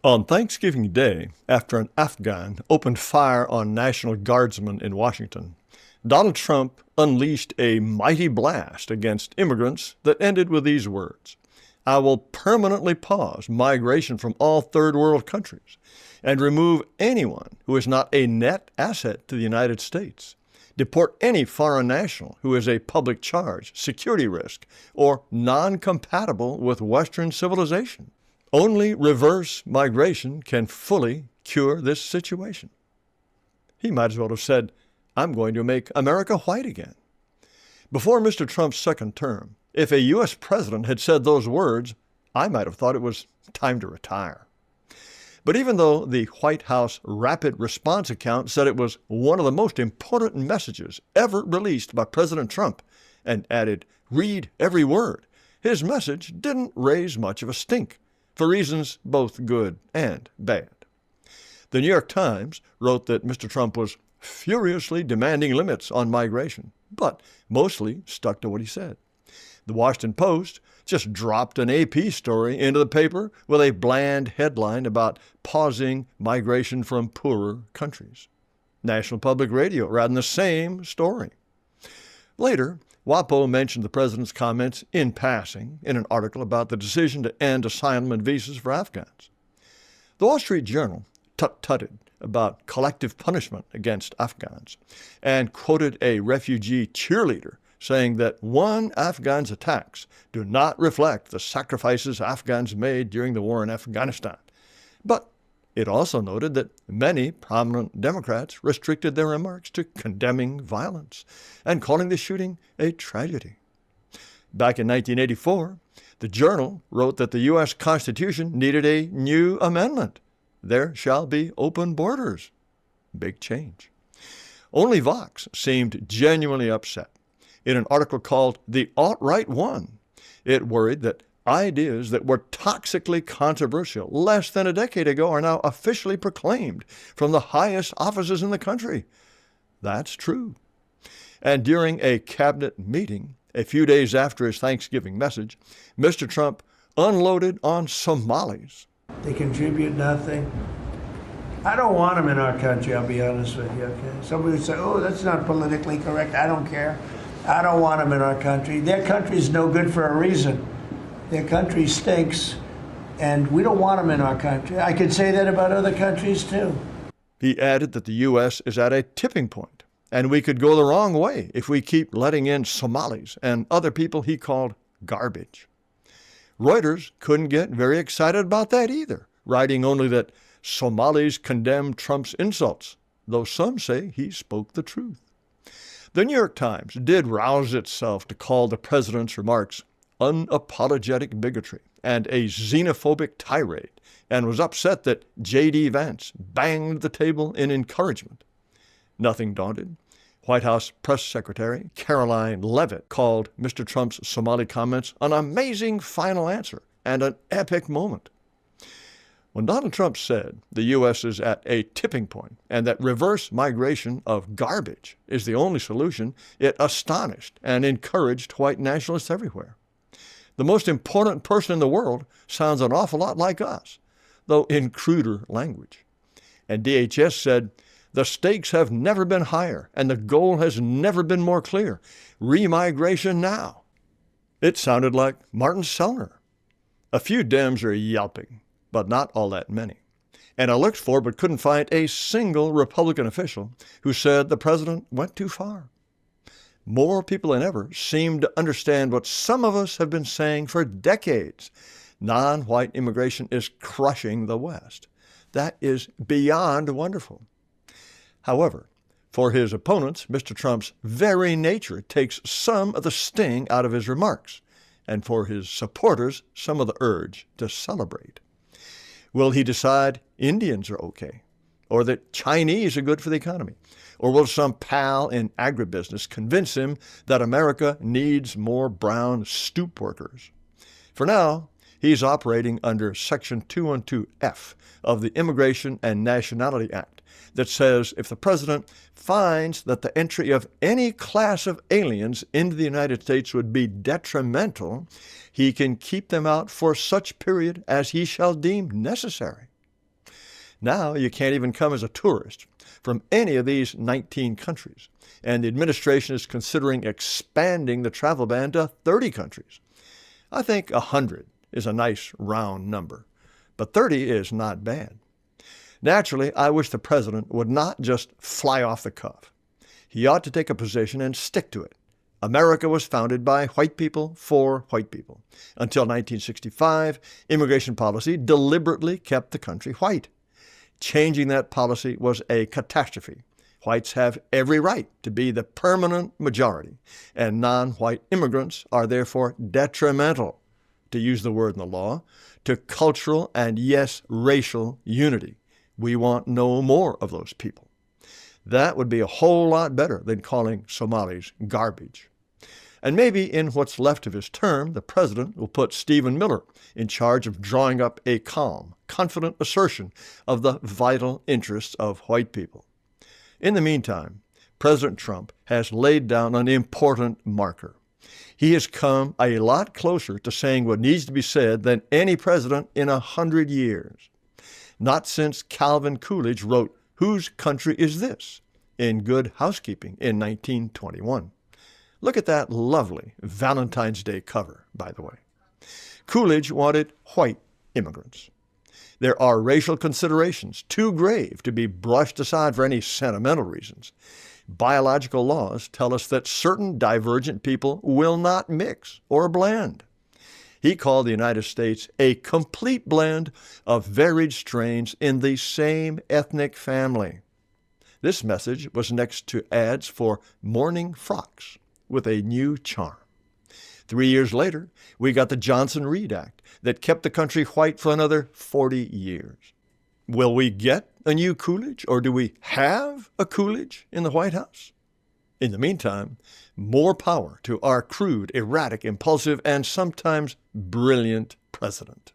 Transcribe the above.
On Thanksgiving Day, after an Afghan opened fire on National Guardsmen in Washington, Donald Trump unleashed a mighty blast against immigrants that ended with these words: "I will permanently pause migration from all third world countries and remove anyone who is not a net asset to the United States. Deport any foreign national who is a public charge, security risk, or non-compatible with Western civilization. Only reverse migration can fully cure this situation." He might as well have said, "I'm going to make America white again." Before Mr. Trump's second term, if a U.S. president had said those words, I might have thought it was time to retire. But even though the White House Rapid Response Account said it was one of the most important messages ever released by President Trump and added, "Read every word," his message didn't raise much of a stink, for reasons both good and bad. The New York Times wrote that Mr. Trump was furiously demanding limits on migration, but mostly stuck to what he said. The Washington Post just dropped an AP story into the paper with a bland headline about pausing migration from poorer countries. National Public Radio ran the same story. Later, WAPO mentioned the president's comments in passing in an article about the decision to end asylum and visas for Afghans. The Wall Street Journal tut-tutted about collective punishment against Afghans and quoted a refugee cheerleader saying that one Afghan's attacks do not reflect the sacrifices Afghans made during the war in Afghanistan. But it also noted that many prominent Democrats restricted their remarks to condemning violence and calling the shooting a tragedy. Back in 1984, the Journal wrote that the U.S. Constitution needed a new amendment. There shall be open borders. Big change. Only Vox seemed genuinely upset. In an article called "The Alt-Right Won," it worried that ideas that were toxically controversial less than a decade ago are now officially proclaimed from the highest offices in the country. That's true. And during a cabinet meeting a few days after his Thanksgiving message, Mr. Trump unloaded on Somalis. They contribute nothing. I don't want them in our country, I'll be honest with you, okay? Somebody would say, "Oh, that's not politically correct." I don't care. I don't want them in our country. Their country's no good for a reason. Their country stinks, and we don't want them in our country. I could say that about other countries, too. He added that the U.S. is at a tipping point, and we could go the wrong way if we keep letting in Somalis and other people he called garbage. Reuters couldn't get very excited about that either, writing only that Somalis condemned Trump's insults, though some say he spoke the truth. The New York Times did rouse itself to call the president's remarks unapologetic bigotry and a xenophobic tirade, and was upset that J.D. Vance banged the table in encouragement. Nothing daunted, White House Press Secretary Caroline Leavitt called Mr. Trump's Somali comments an amazing final answer and an epic moment. When Donald Trump said the U.S. is at a tipping point and that reverse migration of garbage is the only solution, it astonished and encouraged white nationalists everywhere. The most important person in the world sounds an awful lot like us, though in cruder language. And DHS said, "The stakes have never been higher and the goal has never been more clear. Remigration now." It sounded like Martin Sellner. A few Dems are yelping, but not all that many. And I looked for but couldn't find a single Republican official who said the president went too far. More people than ever seem to understand what some of us have been saying for decades. Non-white immigration is crushing the West. That is beyond wonderful. However, for his opponents, Mr. Trump's very nature takes some of the sting out of his remarks, and for his supporters, some of the urge to celebrate. Will he decide Indians are okay, or that Chinese are good for the economy? Or will some pal in agribusiness convince him that America needs more brown stoop workers? For now, he's operating under Section 212F of the Immigration and Nationality Act that says if the president finds that the entry of any class of aliens into the United States would be detrimental, he can keep them out for such period as he shall deem necessary. Now you can't even come as a tourist from any of these 19 countries, and the administration is considering expanding the travel ban to 30 countries. I think 100 is a nice round number, but 30 is not bad. Naturally, I wish the president would not just fly off the cuff. He ought to take a position and stick to it. America was founded by white people for white people. Until 1965, immigration policy deliberately kept the country white. Changing that policy was a catastrophe. Whites have every right to be the permanent majority, and non-white immigrants are therefore detrimental, to use the word in the law, to cultural and, yes, racial unity. We want no more of those people. That would be a whole lot better than calling Somalis garbage. And maybe in what's left of his term, the president will put Stephen Miller in charge of drawing up a calm, confident assertion of the vital interests of white people. In the meantime, President Trump has laid down an important marker. He has come a lot closer to saying what needs to be said than any president in 100 years. Not since Calvin Coolidge wrote, "Whose country is this?" in Good Housekeeping in 1921. Look at that lovely Valentine's Day cover, by the way. Coolidge wanted white immigrants. There are racial considerations too grave to be brushed aside for any sentimental reasons. Biological laws tell us that certain divergent people will not mix or blend. He called the United States a complete blend of varied strains in the same ethnic family. This message was next to ads for morning frocks with a new charm. 3 years later, we got the Johnson-Reed Act that kept the country white for another 40 years. Will we get a new Coolidge, or do we have a Coolidge in the White House? In the meantime, more power to our crude, erratic, impulsive, and sometimes brilliant president.